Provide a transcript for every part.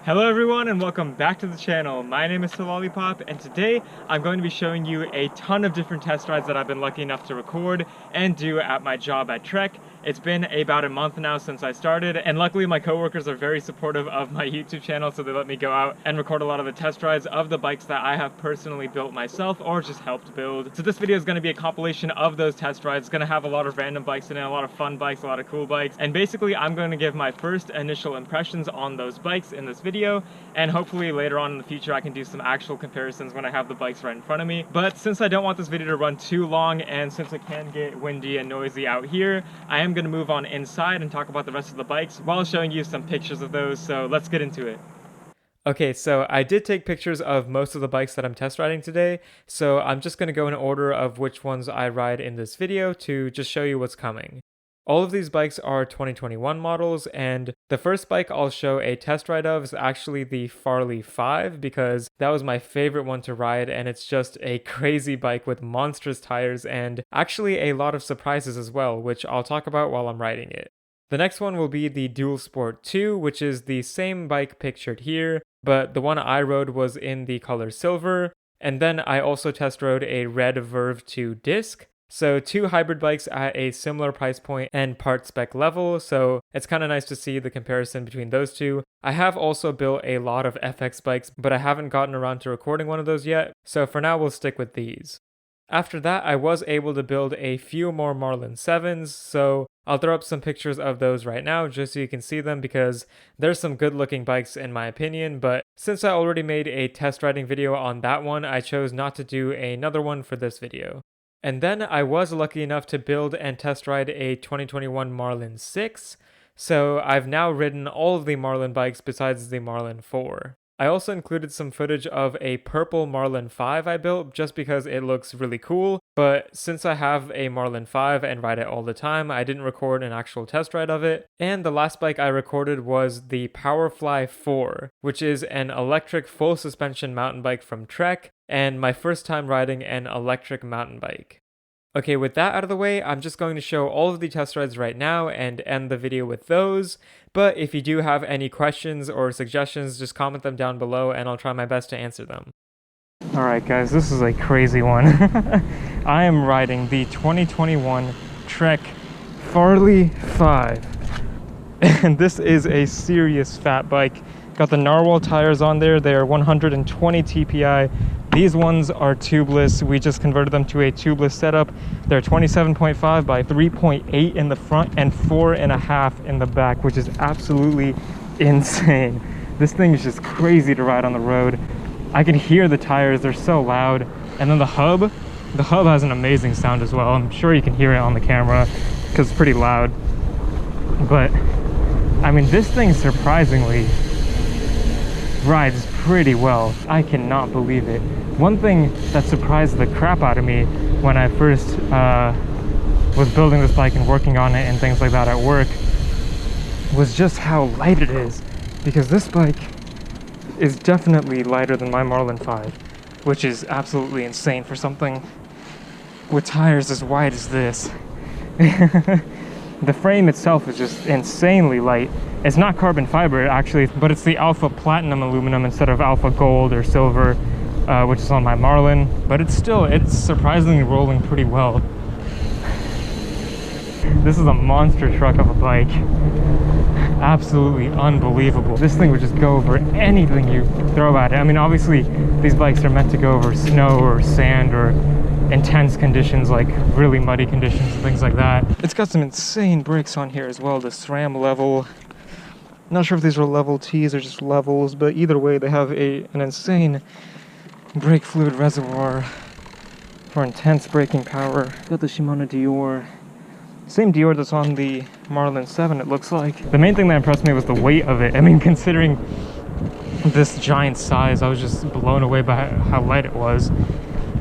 Hello everyone and welcome back to the channel. My name is Lollipop and today I'm going to be showing you a ton of different test rides that I've been lucky enough to record and do at my job at Trek. It's been about a month now since I started, and luckily my coworkers are very supportive of my YouTube channel, so they let me go out and record a lot of the test rides of the bikes that I have personally built myself or just helped build. So this video is going to be a compilation of those test rides. It's going to have a lot of random bikes in it, a lot of fun bikes, a lot of cool bikes, and basically I'm going to give my first initial impressions on those bikes in this video, and hopefully later on in the future I can do some actual comparisons when I have the bikes right in front of me. But since I don't want this video to run too long, and since it can get windy and noisy out here, I am going to move on inside and talk about the rest of the bikes while showing you some pictures of those, so let's get into it. Okay, so I did take pictures of most of the bikes that I'm test riding today, so I'm just going to go in order of which ones I ride in this video to just show you what's coming. All of these bikes are 2021 models, and the first bike I'll show a test ride of is actually the Farley 5, because that was my favorite one to ride, and it's just a crazy bike with monstrous tires and actually a lot of surprises as well, which I'll talk about while I'm riding it. The next one will be the Dual Sport 2, which is the same bike pictured here, but the one I rode was in the color silver, and then I also test rode a red Verve 2 disc. So two hybrid bikes at a similar price point and part spec level, so it's kind of nice to see the comparison between those two. I have also built a lot of FX bikes, but I haven't gotten around to recording one of those yet, so for now we'll stick with these. After that, I was able to build a few more Marlin 7s, so I'll throw up some pictures of those right now just so you can see them, because there's some good looking bikes in my opinion, but since I already made a test riding video on that one, I chose not to do another one for this video. And then I was lucky enough to build and test ride a 2021 Marlin 6, so I've now ridden all of the Marlin bikes besides the Marlin 4. I also included some footage of a purple Marlin 5 I built just because it looks really cool, but since I have a Marlin 5 and ride it all the time, I didn't record an actual test ride of it. And the last bike I recorded was the Powerfly 4, which is an electric full suspension mountain bike from Trek, and my first time riding an electric mountain bike. Okay, with that out of the way, I'm just going to show all of the test rides right now and end the video with those, but if you do have any questions or suggestions, just comment them down below and I'll try my best to answer them. Alright guys, this is a crazy one. I am riding the 2021 Trek Farley 5, and this is a serious fat bike. Got the narwhal tires on there. They are 120 TPI. These ones are tubeless. We just converted them to a tubeless setup. They're 27.5 by 3.8 in the front and 4.5 in the back, which is absolutely insane. This thing is just crazy to ride on the road. I can hear the tires, they're so loud. And then the hub has an amazing sound as well. I'm sure you can hear it on the camera because it's pretty loud. But I mean, this thing surprisingly rides pretty well. I cannot believe it. One thing that surprised the crap out of me when I first was building this bike and working on it and things like that at work was just how light it is, because this bike is definitely lighter than my Marlin 5, which is absolutely insane for something with tires as wide as this. The frame itself is just insanely light. It's not carbon fiber actually, but it's the alpha platinum aluminum instead of alpha gold or silver, which is on my Marlin, but it's surprisingly rolling pretty well. This is a monster truck of a bike. Absolutely unbelievable. This thing would just go over anything you throw at it. I mean, obviously these bikes are meant to go over snow or sand or intense conditions, like really muddy conditions and things like that. It's got some insane brakes on here as well. The SRAM level, not sure if these are level T's or just levels, but either way they have an insane brake fluid reservoir for intense braking power. Got the Shimano Dior, same Dior that's on the Marlin 7 it looks like. The main thing that impressed me was the weight of it. I mean, considering this giant size, I was just blown away by how light it was.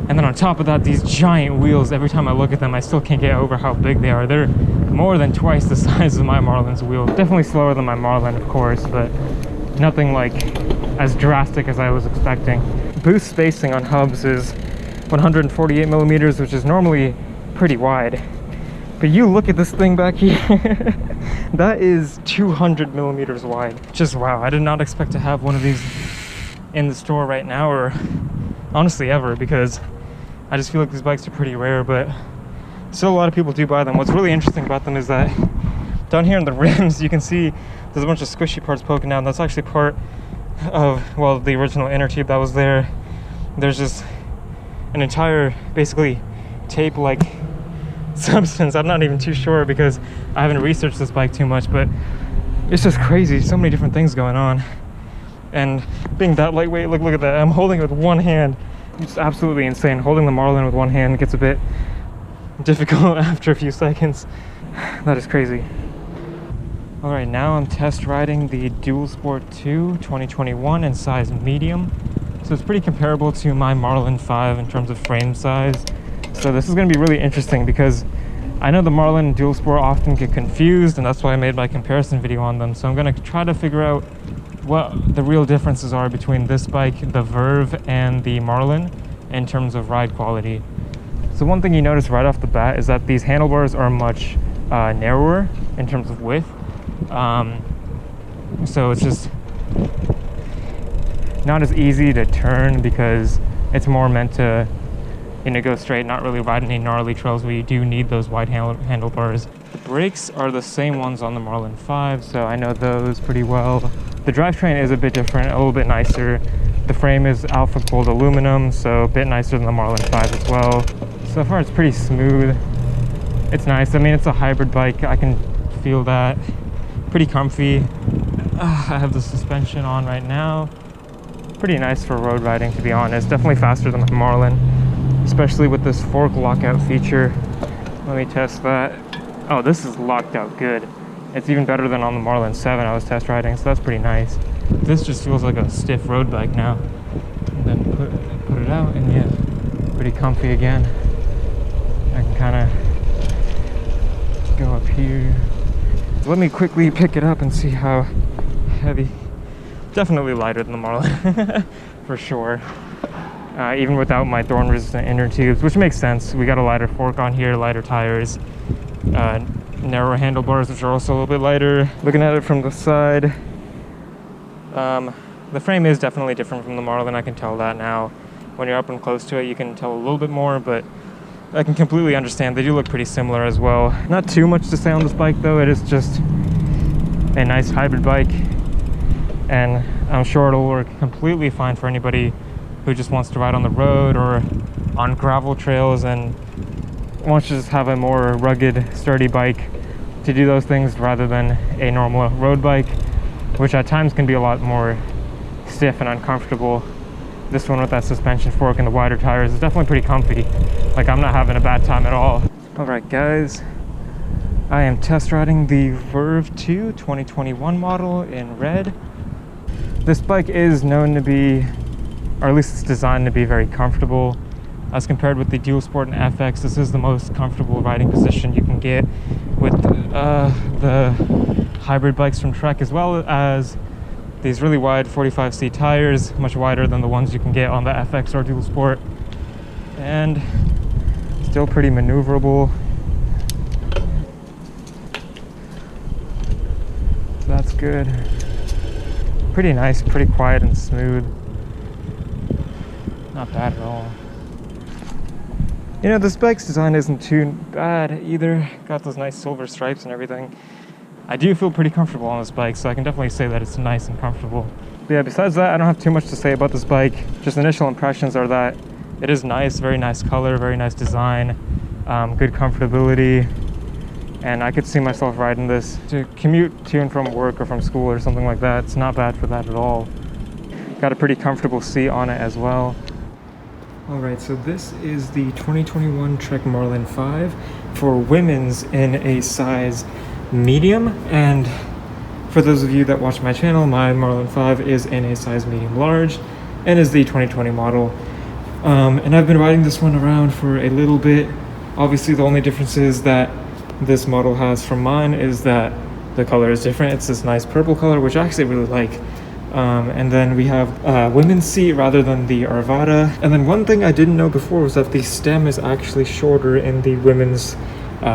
And then on top of that, these giant wheels, every time I look at them, I still can't get over how big they are. They're more than twice the size of my Marlin's wheel. Definitely slower than my Marlin, of course, but nothing like as drastic as I was expecting. Boost spacing on hubs is 148 millimeters, which is normally pretty wide. But you look at this thing back here. That is 200 millimeters wide. Just wow, I did not expect to have one of these in the store right now, or honestly ever, because I just feel like these bikes are pretty rare, but still a lot of people do buy them. What's really interesting about them is that down here in the rims, you can see there's a bunch of squishy parts poking out. That's actually part of, well, the original inner tube that was there. There's just an entire, basically, tape-like substance. I'm not even too sure because I haven't researched this bike too much, but it's just crazy. So many different things going on. And being that lightweight, look at that. I'm holding it with one hand. It's absolutely insane. Holding the Marlin with one hand gets a bit difficult after a few seconds. That is crazy. All right, now I'm test riding the Dual Sport 2 2021 in size medium. So it's pretty comparable to my Marlin 5 in terms of frame size. So this is going to be really interesting because I know the Marlin and Dual Sport often get confused, and that's why I made my comparison video on them. So I'm going to try to figure out what the real differences are between this bike, the Verve, and the Marlin in terms of ride quality. So one thing you notice right off the bat is that these handlebars are much narrower in terms of width. So it's just not as easy to turn because it's more meant to, go straight, not really ride any gnarly trails where you do need those wide handlebars. The brakes are the same ones on the Marlin 5, so I know those pretty well. The drivetrain is a bit different, a little bit nicer. The frame is Alpha Gold aluminum, so a bit nicer than the Marlin 5 as well. So far it's pretty smooth. It's nice. I mean, it's a hybrid bike. I can feel that. Pretty comfy. I have the suspension on right now. Pretty nice for road riding, to be honest. Definitely faster than the Marlin, especially with this fork lockout feature. Let me test that. Oh, this is locked out good. It's even better than on the Marlin 7 I was test riding, so that's pretty nice. This just feels like a stiff road bike now. And then put it out, and yeah, pretty comfy again. I can kind of go up here. Let me quickly pick it up and see how heavy. Definitely lighter than the Marlin, for sure. Even without my thorn-resistant inner tubes, which makes sense. We got a lighter fork on here, lighter tires, narrower handlebars, which are also a little bit lighter. Looking at it from the side, the frame is definitely different from the Marlin. I can tell that now. When you're up and close to it, you can tell a little bit more, but I can completely understand. They do look pretty similar as well. Not too much to say on this bike though. It is just a nice hybrid bike, and I'm sure it'll work completely fine for anybody who just wants to ride on the road or on gravel trails and wants to just have a more rugged, sturdy bike to do those things rather than a normal road bike, which at times can be a lot more stiff and uncomfortable. This one with that suspension fork and the wider tires is definitely pretty comfy. Like, I'm not having a bad time at all. All right, guys. I am test riding the Verve 2 2021 model in red. This bike is known to be, or at least it's designed to be, very comfortable. As compared with the Dual Sport and FX, this is the most comfortable riding position you can get with the hybrid bikes from Trek, as well as these really wide 45C tires, much wider than the ones you can get on the FX or Dual Sport, and still pretty maneuverable. So that's good. Pretty nice, pretty quiet and smooth. Not bad at all. This bike's design isn't too bad either. Got those nice silver stripes and everything. I do feel pretty comfortable on this bike, so I can definitely say that it's nice and comfortable. But yeah, besides that, I don't have too much to say about this bike. Just initial impressions are that it is nice, very nice color, very nice design, good comfortability, and I could see myself riding this to commute to and from work or from school or something like that. It's not bad for that at all. Got a pretty comfortable seat on it as well. Alright, so this is the 2021 Trek Marlin 5 for women's in a size medium, and for those of you that watch my channel, my Marlin 5 is in a size medium large and is the 2020 model. And I've been riding this one around for a little bit. Obviously the only difference is that this model has from mine is that the color is different. It's this nice purple color, which I actually really like. And then we have a women's seat rather than the Arvada. And then one thing I didn't know before was that the stem is actually shorter in the women's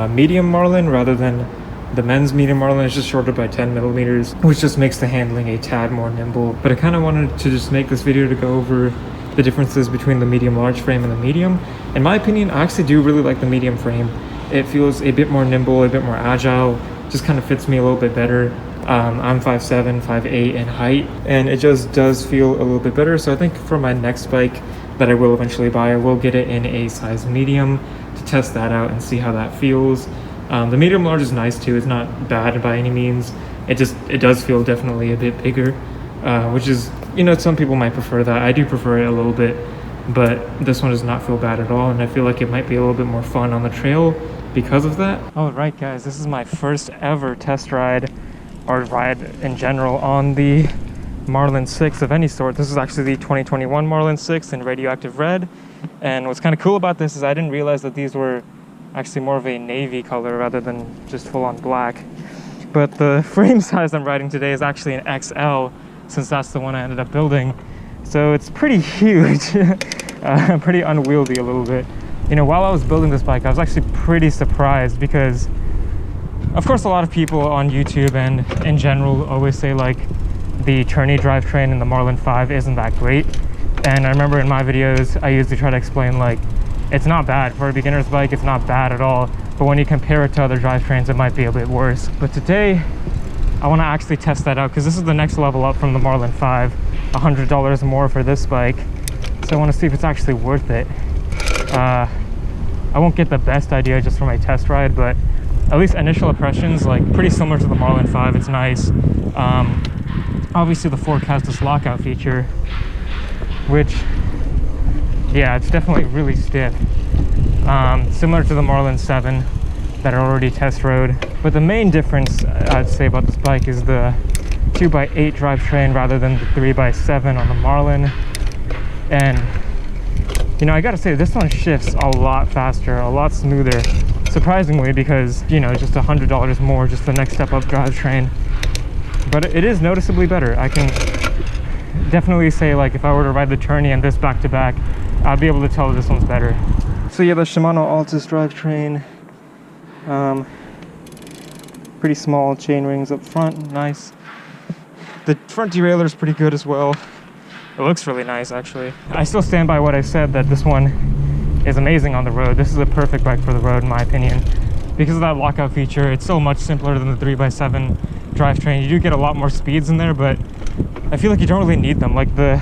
medium Marlin rather than The men's medium Marlin is just shorter by 10 millimeters, which just makes the handling a tad more nimble. But I kind of wanted to just make this video to go over the differences between the medium large frame and the medium. In my opinion, I actually do really like the medium frame. It feels a bit more nimble, a bit more agile, just kind of fits me a little bit better. I'm 5'7", 5'8" in height, and it just does feel a little bit better. So I think for my next bike that I will eventually buy, I will get it in a size medium to test that out and see how that feels. The medium large is nice too. It's not bad by any means. It does feel definitely a bit bigger, which is, you know, some people might prefer that. I do prefer it a little bit, but this one does not feel bad at all, and I feel like it might be a little bit more fun on the trail because of that. All right, guys, this is my first ever test ride, or ride in general, on the Marlin 6 of any sort. This is actually the 2021 Marlin 6 in radioactive red, and what's kind of cool about this is I didn't realize that these were actually more of a navy color rather than just full-on black. But the frame size I'm riding today is actually an XL, since that's the one I ended up building. So it's pretty huge, pretty unwieldy a little bit. You know, while I was building this bike, I was actually pretty surprised because, of course, a lot of people on YouTube and in general always say like the tourney drivetrain in the Marlin 5 isn't that great. And I remember in my videos, I usually try to explain like, it's not bad for a beginner's bike, it's not bad at all. But when you compare it to other drivetrains, it might be a bit worse. But today, I want to actually test that out because this is the next level up from the Marlin 5. $100 more for this bike. So I want to see if it's actually worth it. I won't get the best idea just for my test ride, but at least initial impressions, like pretty similar to the Marlin 5. It's nice. Obviously the fork has this lockout feature, which, yeah, it's definitely really stiff. Similar to the Marlin 7 that I already test rode. But the main difference I'd say about this bike is the 2x8 drivetrain rather than the 3x7 on the Marlin. And, you know, I gotta say, this one shifts a lot faster, a lot smoother, surprisingly, because, you know, just $100 more, just the next step up drivetrain. But it is noticeably better. I can definitely say, like, if I were to ride the tourney and this back to back, I'd be able to tell this one's better. So yeah, the Shimano Altus drivetrain, pretty small chain rings up front, nice. The front derailleur is pretty good as well. It looks really nice, actually. I still stand by what I said, that this one is amazing on the road. This is a perfect bike for the road, in my opinion. Because of that lockout feature, it's so much simpler than the 3x7 drivetrain. You do get a lot more speeds in there, but I feel like you don't really need them. Like the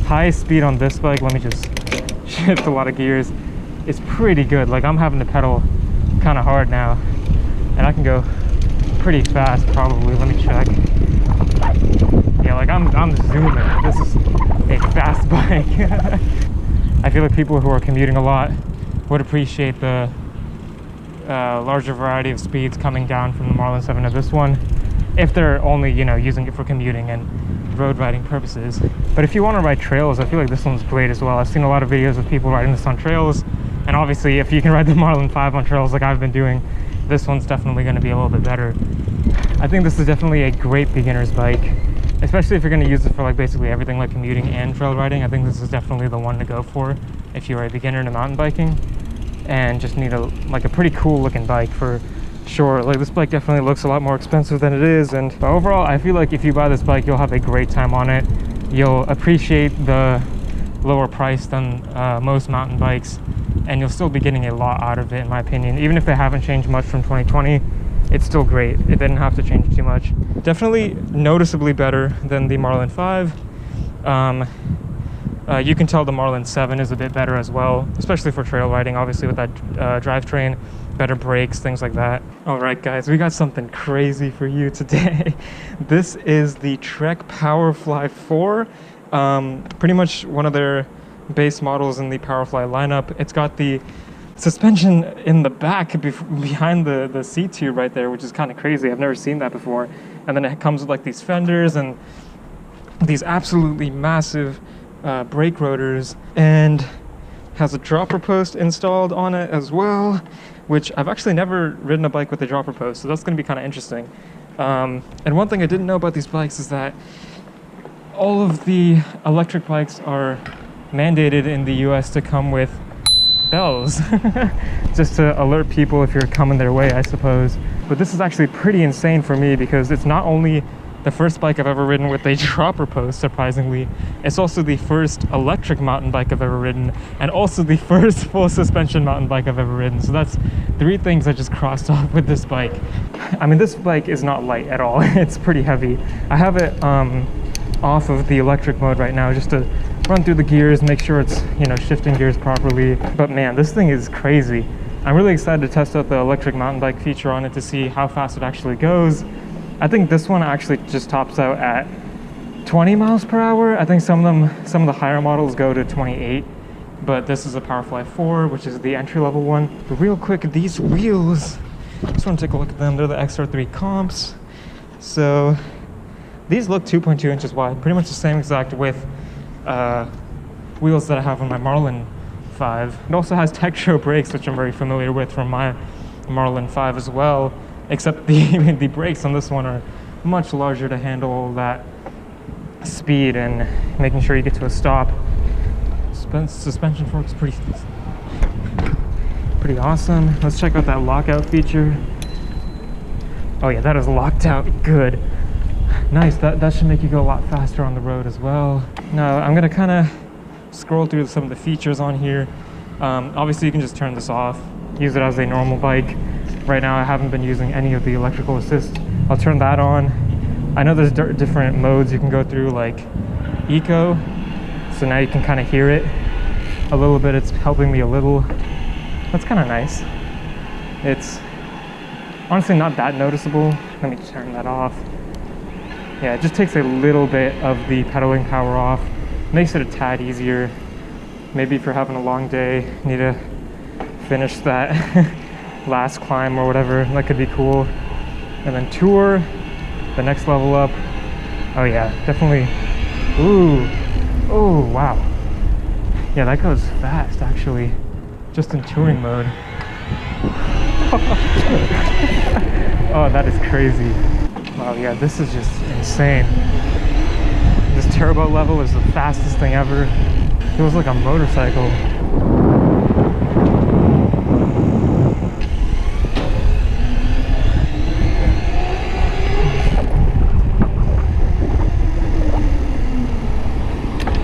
highest speed on this bike, let me just shift a lot of gears, it's pretty good. Like I'm having to pedal kind of hard now, and I can go pretty fast probably. Let me check. Yeah, like I'm zooming. This is a fast bike. I feel like people who are commuting a lot would appreciate the larger variety of speeds coming down from the Marlin 7 to this one, if they're only, you know, using it for commuting and road riding purposes. But if you want to ride trails, I feel like this one's great as well. I've seen a lot of videos of people riding this on trails, and obviously if you can ride the Marlin 5 on trails like I've been doing, this one's definitely going to be a little bit better. I think this is definitely a great beginner's bike, especially if you're going to use it for like basically everything, like commuting and trail riding. I think this is definitely the one to go for if you are a beginner into mountain biking and just need a pretty cool looking bike for sure. Like this bike definitely looks a lot more expensive than it is, and overall I feel like if you buy this bike, you'll have a great time on it. You'll appreciate the lower price than most mountain bikes, and you'll still be getting a lot out of it, in my opinion. Even if they haven't changed much from 2020, it's still great. It didn't have to change too much. Definitely noticeably better than the Marlin 5. You can tell the Marlin 7 is a bit better as well, especially for trail riding, obviously with that drivetrain, better brakes, things like that. All right, guys, we got something crazy for you today. This is the Trek Powerfly 4, pretty much one of their base models in the Powerfly lineup. It's got the suspension in the back behind the seat tube right there, which is kind of crazy. I've never seen that before. And then it comes with like these fenders and these absolutely massive brake rotors, and has a dropper post installed on it as well, which I've actually never ridden a bike with a dropper post, so that's going to be kind of interesting. And one thing I didn't know about these bikes is that all of the electric bikes are mandated in the US to come with bells, just to alert people if you're coming their way, I suppose. But this is actually pretty insane for me because it's not only the first bike I've ever ridden with a dropper post, surprisingly. It's also the first electric mountain bike I've ever ridden, and also the first full suspension mountain bike I've ever ridden. So that's 3 things I just crossed off with this bike. I mean, this bike is not light at all. It's pretty heavy. I have it off of the electric mode right now just to run through the gears, make sure it's, you know, shifting gears properly. But man, this thing is crazy. I'm really excited to test out the electric mountain bike feature on it to see how fast it actually goes. I think this one actually just tops out at 20 miles per hour. I think some of the higher models go to 28, but this is a Powerfly 4, which is the entry-level one. But real quick, these wheels, just want to take a look at them. They're the XR3 comps. So these look 2.2 inches wide, pretty much the same exact width wheels that I have on my Marlin 5. It also has Tektro brakes, which I'm very familiar with from my Marlin 5 as well. Except the brakes on this one are much larger to handle all that speed and making sure you get to a stop. Suspension fork's pretty awesome. Let's check out that lockout feature. Oh yeah, that is locked out good. Nice, that should make you go a lot faster on the road as well. Now I'm gonna kind of scroll through some of the features on here. Obviously you can just turn this off, use it as a normal bike. Right now I haven't been using any of the electrical assist. I'll turn that on. I know there's different modes you can go through, like eco, so now you can kind of hear it a little bit. It's helping me a little. That's kind of nice. It's honestly not that noticeable. Let me turn that off. Yeah, it just takes a little bit of the pedaling power off, makes it a tad easier. Maybe if you're having a long day, need to finish that last climb or whatever, that could be cool. And then tour, the next level up. Oh yeah, definitely. Ooh, oh wow. Yeah, that goes fast actually, just in touring mode. Oh, that is crazy. Wow, yeah, this is just insane. This turbo level is the fastest thing ever. Feels like a motorcycle.